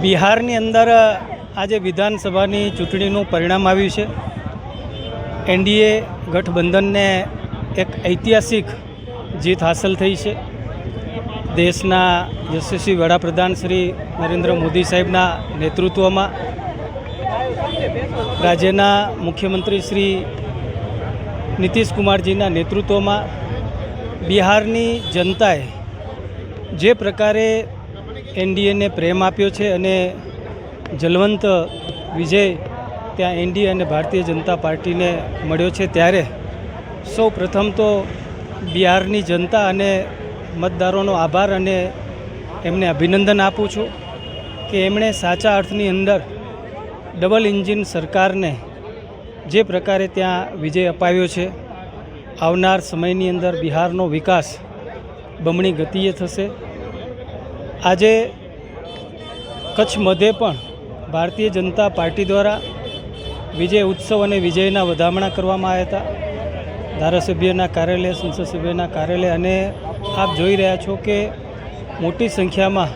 બિહારની અંદર આજે વિધાનસભાની ચૂંટણીનું પરિણામ આવ્યું છે. એનડીએ ગઠબંધનને એક ઐતિહાસિક જીત હાંસલ થઈ છે. દેશના યશસ્વી વડાપ્રધાન શ્રી નરેન્દ્ર મોદી સાહેબના નેતૃત્વમાં, રાજ્યના મુખ્યમંત્રી શ્રી નીતિશ કુમારજીના નેતૃત્વમાં બિહારની જનતાએ જે પ્રકારે એનડીએને પ્રેમ આપ્યો છે અને જલવંત વિજય ત્યાં એનડીએ અને ભારતીય જનતા પાર્ટીને મળ્યો છે, ત્યારે સૌ પ્રથમ તો બિહારની જનતા અને મતદારોનો આભાર અને એમને અભિનંદન આપું છું કે એમણે સાચા અર્થની અંદર ડબલ એન્જિન સરકારને જે પ્રકારે ત્યાં વિજય અપાવ્યો છે. આવનાર સમયની અંદર બિહારનો વિકાસ બમણી ગતિએ થશે. આજે કચ્છ મધ્યે પણ ભારતીય જનતા પાર્ટી દ્વારા વિજય ઉત્સવ અને વિજયના વધામણા કરવામાં આવ્યા હતા. ધારાસભ્યના કાર્યાલય, સંસદ સભ્યના કાર્યાલય, અને આપ જોઈ રહ્યા છો કે મોટી સંખ્યામાં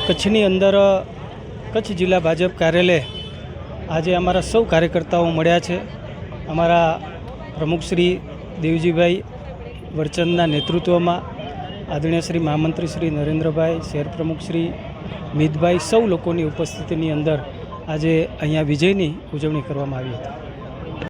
કચ્છની અંદર કચ્છ જિલ્લા ભાજપ કાર્યાલય આજે અમારા સૌ કાર્યકર્તાઓ મળ્યા છે. અમારા પ્રમુખ શ્રી દેવજીભાઈ વરચંદના નેતૃત્વમાં, આદરણીય શ્રી મહામંત્રી શ્રી નરેન્દ્રભાઈ, શહેર પ્રમુખ શ્રી મિતભાઈ, સૌ લોકોની ઉપસ્થિતિની અંદર આજે અહીંયા વિજયની ઉજવણી કરવામાં આવી હતી.